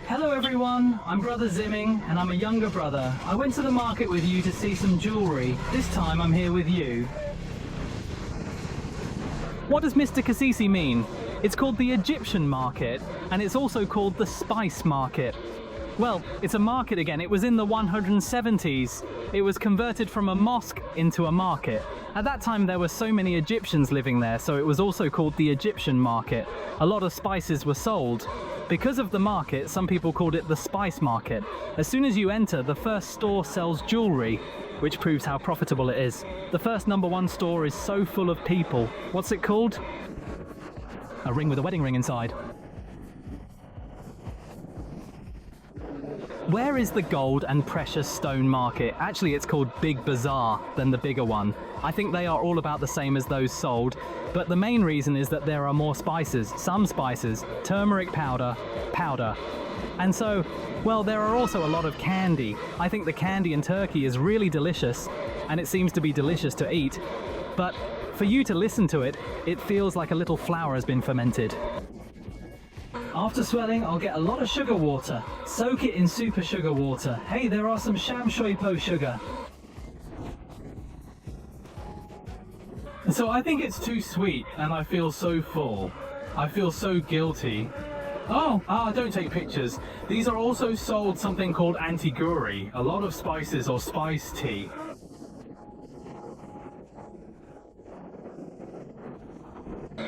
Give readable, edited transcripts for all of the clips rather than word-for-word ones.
Hello everyone, I'm Brother Zimming and I'm a younger brother. I went to the market with you to see some jewellery. This time I'm here with you. What does Mr. Kasisi mean? It's called the Egyptian market, and it's also called the spice market. Well, it's a market again. It was in the 170s. It was converted from a mosque into a market. At that time there were so many Egyptians living there, so it was also called the Egyptian market. A lot of spices were sold. Because of the market, some people called it the spice market. As soon as you enter, the first store sells jewellery, which proves how profitable it is. The first #1 store is so full of people. What's it called? A ring with a wedding ring inside. Where is the gold and precious stone market? Actually, it's called Big Bazaar than the bigger one. I think they are all about the same as those sold, but the main reason is that there are more spices, some spices, turmeric powder. And so, well, there are also a lot of candy. I think the candy in Turkey is really delicious, and it seems to be delicious to eat, but for you to listen to it, it feels like a little flower has been fermented. After swelling, I'll get a lot of sugar water. Soak it in super sugar water. Hey, there are some sham shoipo sugar. So I think it's too sweet and I feel so full. I feel so guilty. Don't take pictures. These are also sold something called antiguri, a lot of spices or spice tea.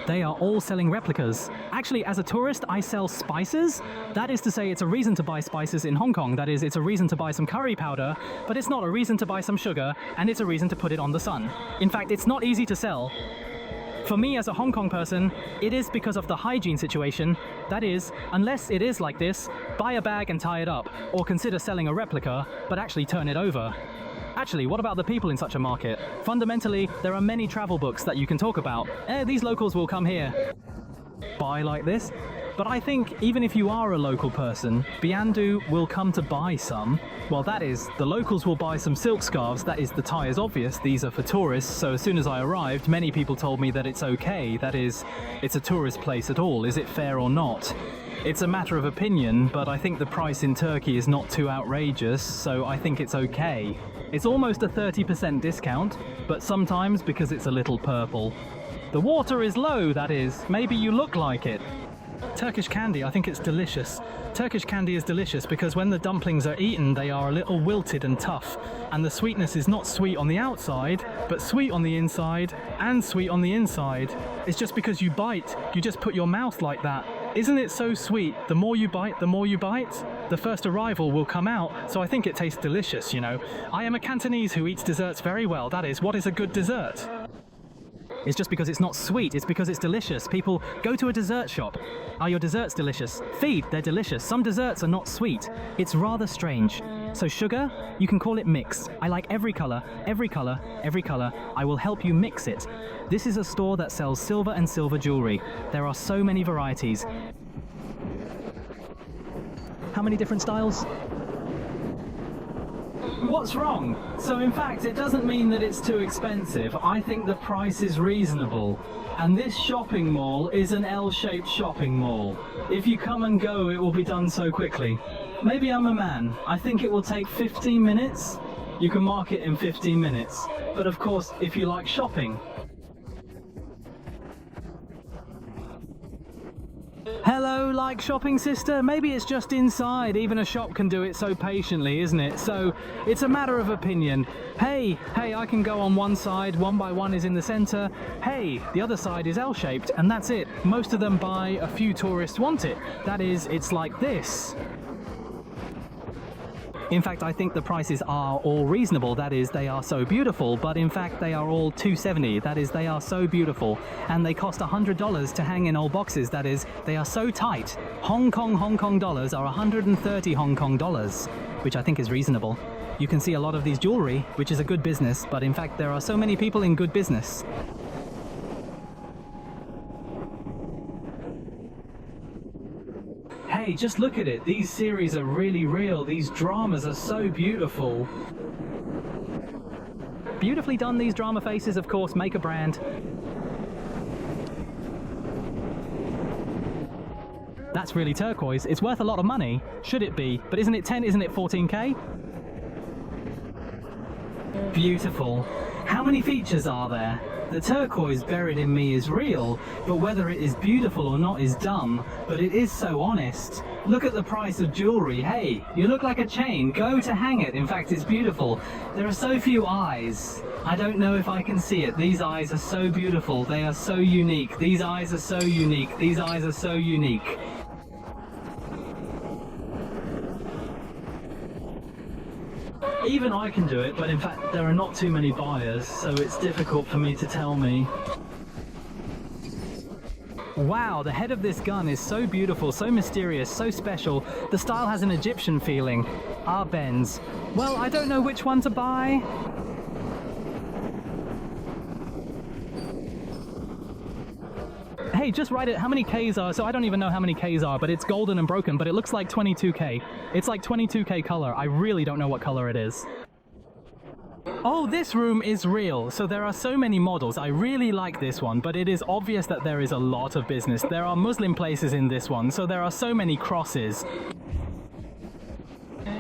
They are all selling replicas. Actually, as a tourist, I sell spices. That is to say, it's a reason to buy spices in Hong Kong. That is, it's a reason to buy some curry powder, but it's not a reason to buy some sugar, and it's a reason to put it on the sun. In fact, it's not easy to sell. For me as a Hong Kong person, it is because of the hygiene situation. That is, unless it is like this, buy a bag and tie it up, or consider selling a replica, but actually turn it over. Actually, what about the people in such a market? Fundamentally, there are many travel books that you can talk about. These locals will come here. Buy like this? But I think even if you are a local person, Biandu will come to buy some. Well, that is, the locals will buy some silk scarves. That is, the tie is obvious. These are for tourists. So as soon as I arrived, many people told me that it's okay. That is, it's a tourist place at all. Is it fair or not? It's a matter of opinion, but I think the price in Turkey is not too outrageous, so I think it's okay. It's almost a 30% discount, but sometimes because it's a little purple. The water is low, that is. Maybe you look like it. Turkish candy, I think it's delicious. Turkish candy is delicious because when the dumplings are eaten, they are a little wilted and tough. And the sweetness is not sweet on the outside, but sweet on the inside and sweet on the inside. It's just because you bite, you just put your mouth like that. Isn't it so sweet? The more you bite, the first arrival will come out, so I think it tastes delicious, you know. I am a Cantonese who eats desserts very well. That is, what is a good dessert? It's just because it's not sweet, it's because it's delicious. People go to a dessert shop. Are your desserts delicious? Feed, they're delicious. Some desserts are not sweet. It's rather strange. So sugar, you can call it mix. I like every color, every color, every color. I will help you mix it. This is a store that sells silver and silver jewelry. There are so many varieties. How many different styles? What's wrong? So in fact, it doesn't mean that it's too expensive. I think the price is reasonable. And this shopping mall is an L-shaped shopping mall. If you come and go, it will be done so quickly. Maybe I'm a man. I think it will take 15 minutes. You can mark it in 15 minutes. But of course, if you like shopping. Hello, like shopping sister? Maybe it's just inside. Even a shop can do it so patiently, isn't it? So it's a matter of opinion. Hey, I can go on one side, one by one is in the center. Hey, the other side is L-shaped, and that's it. Most of them buy, a few tourists want it. That is, it's like this. In fact, I think the prices are all reasonable. That is, they are so beautiful, but in fact they are all $270. That is, they are so beautiful, and they cost $100 to hang in old boxes. That is, they are so tight. Hong Kong dollars are 130 Hong Kong dollars, which I think is reasonable. You can see a lot of these jewelry, which is a good business, but in fact there are so many people in good business. Hey, just look at it. These series are really real. These dramas are so beautiful. Beautifully done, these drama faces, of course, make a brand. That's really turquoise. It's worth a lot of money. Should it be? But isn't it 10? Isn't it 14K? Beautiful. How many features are there? The turquoise buried in me is real, but whether it is beautiful or not is dumb, but it is so honest. Look at the price of jewelry. Hey, you look like a chain. Go to hang it. In fact, it's beautiful. There are so few eyes. I don't know if I can see it. These eyes are so beautiful. They are so unique. These eyes are so unique. These eyes are so unique. Even I can do it, but in fact there are not too many buyers, so it's difficult for me to tell me. Wow, the head of this gun is so beautiful, so mysterious, so special. The style has an Egyptian feeling. Benz. Well, I don't know which one to buy. Hey, just write it, how many Ks are, so I don't even know how many Ks are, but it's golden and broken, but it looks like 22K. It's like 22K color. I really don't know what color it is. Oh, this room is real. So there are so many models. I really like this one, but it is obvious that there is a lot of business. There are Muslim places in this one, so there are so many crosses.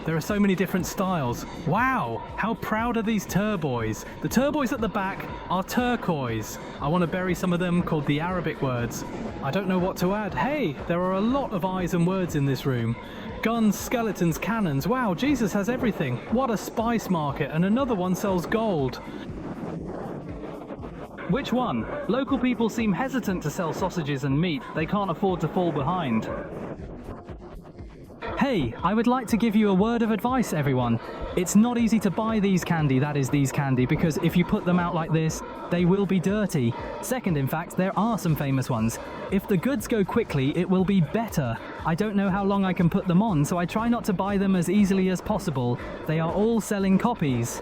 There are so many different styles. Wow, how proud are these turboys? The turboys at the back are turquoise. I want to bury some of them called the Arabic words. I don't know what to add. Hey, there are a lot of eyes and words in this room. Guns, skeletons, cannons. Wow, Jesus has everything. What a spice market, and another one sells gold. Which one? Local people seem hesitant to sell sausages and meat. They can't afford to fall behind. Hey, I would like to give you a word of advice, everyone. It's not easy to buy these candy, that is these candy, because if you put them out like this, they will be dirty. Second, in fact, there are some famous ones. If the goods go quickly, it will be better. I don't know how long I can put them on, so I try not to buy them as easily as possible. They are all selling copies.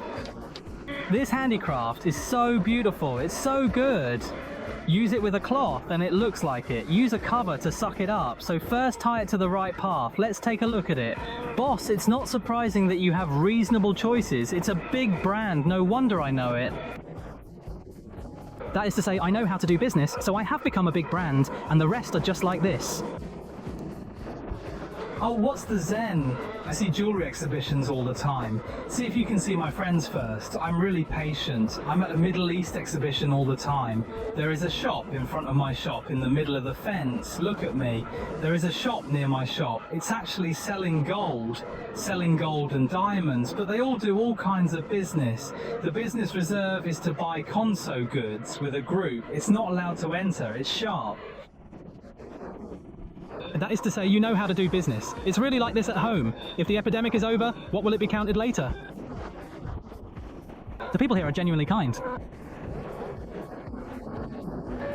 This handicraft is so beautiful, it's so good. Use it with a cloth and it looks like it. Use a cover to suck it up. So first tie it to the right path. Let's take a look at it. Boss, it's not surprising that you have reasonable choices. It's a big brand, no wonder I know it. That is to say, I know how to do business, so I have become a big brand, and the rest are just like this. Oh, what's the Zen? I see jewelry exhibitions all the time. See if you can see my friends first. I'm really patient. I'm at a Middle East exhibition all the time. There is a shop in front of my shop in the middle of the fence. Look at me. There is a shop near my shop. It's actually selling gold and diamonds, but they all do all kinds of business. The business reserve is to buy conso goods with a group. It's not allowed to enter. It's sharp. That is to say, you know how to do business. It's really like this at home. If the epidemic is over, what will it be counted later? The people here are genuinely kind.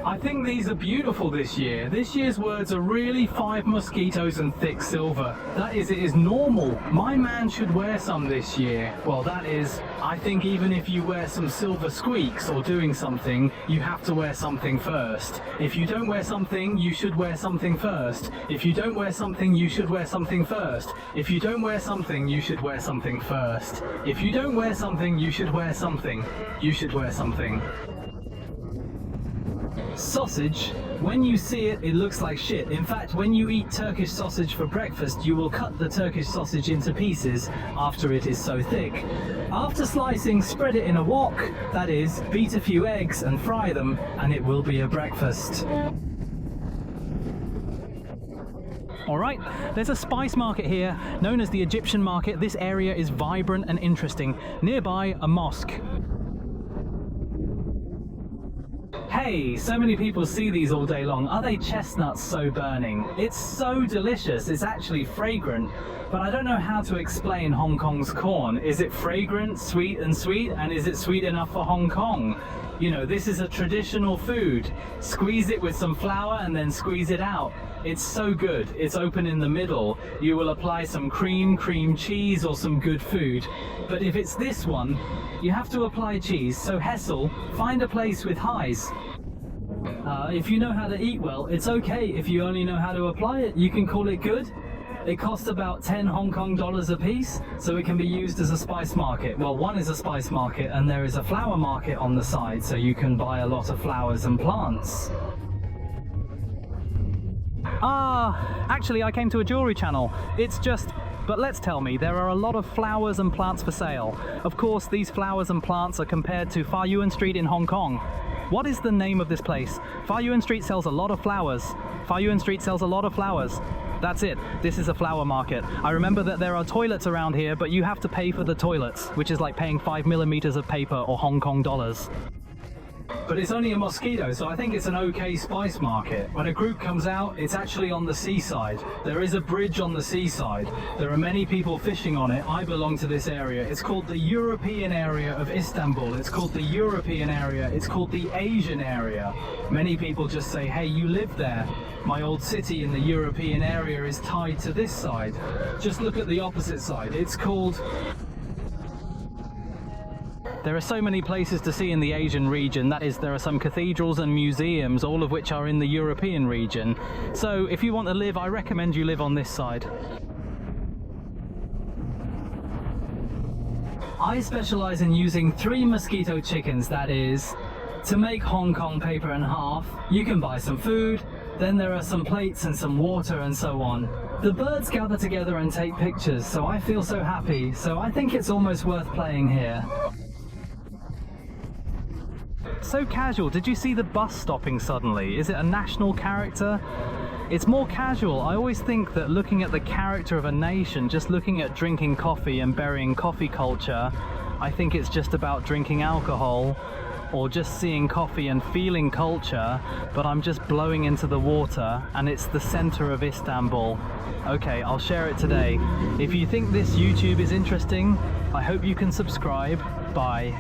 I think these are beautiful this year. This year's words are really 5 mosquitoes and thick silver. That is, it is normal. My man should wear some this year. Well, that is, I think even if you wear some silver squeaks or doing something, you have to wear something first. If you don't wear something, you should wear something first. If you don't wear something, you should wear something first. If you don't wear something, you should wear something first. If you don't wear something, you should wear something. You should wear something. Sausage, when you see it, it looks like shit. In fact, when you eat Turkish sausage for breakfast, you will cut the Turkish sausage into pieces after it is so thick. After slicing, spread it in a wok, that is, beat a few eggs and fry them, and it will be a breakfast. Alright, there's a spice market here, known as the Egyptian market. This area is vibrant and interesting. Nearby, a mosque. Hey, so many people see these all day long. Are they chestnuts so burning? It's so delicious, it's actually fragrant. But I don't know how to explain Hong Kong's corn. Is it fragrant, sweet, and is it sweet enough for Hong Kong? You know, this is a traditional food. Squeeze it with some flour and then squeeze it out. It's so good. It's open in the middle. You will apply some cream cheese, or some good food. But if it's this one, you have to apply cheese. So Hessel, find a place with highs. If you know how to eat well, it's okay. If you only know how to apply it, you can call it good. It costs about 10 Hong Kong dollars a piece, so it can be used as a spice market. Well, one is a spice market, and there is a flower market on the side, so you can buy a lot of flowers and plants. Actually I came to a jewelry channel. It's just... But let's tell me, there are a lot of flowers and plants for sale. Of course, these flowers and plants are compared to Fa Yuen Street in Hong Kong. What is the name of this place? Fa Yuen Street sells a lot of flowers. Fa Yuen Street sells a lot of flowers. That's it. This is a flower market. I remember that there are toilets around here, but you have to pay for the toilets, which is like paying 5 millimeters of paper or Hong Kong dollars. But it's only a mosquito, so I think it's an okay spice market. When a group comes out, it's actually on the seaside. There is a bridge on the seaside. There are many people fishing on it. I belong to this area. It's called the European area of Istanbul. It's called the European area. It's called the Asian area. Many people just say, hey, you live there. My old city in the European area is tied to this side. Just look at the opposite side. It's called... There are so many places to see in the Asian region. That is, there are some cathedrals and museums, all of which are in the European region. So if you want to live, I recommend you live on this side. I specialize in using 3 mosquito chickens, that is, to make Hong Kong paper and half. You can buy some food, then there are some plates and some water and so on. The birds gather together and take pictures, so I feel so happy, so I think it's almost worth playing here. So casual. Did you see the bus stopping suddenly? Is it a national character? It's more casual. I always think that looking at the character of a nation, just looking at drinking coffee and burying coffee culture, I think it's just about drinking alcohol or just seeing coffee and feeling culture, but I'm just blowing into the water and it's the center of Istanbul. Okay, I'll share it today. If you think this YouTube is interesting, I hope you can subscribe. Bye.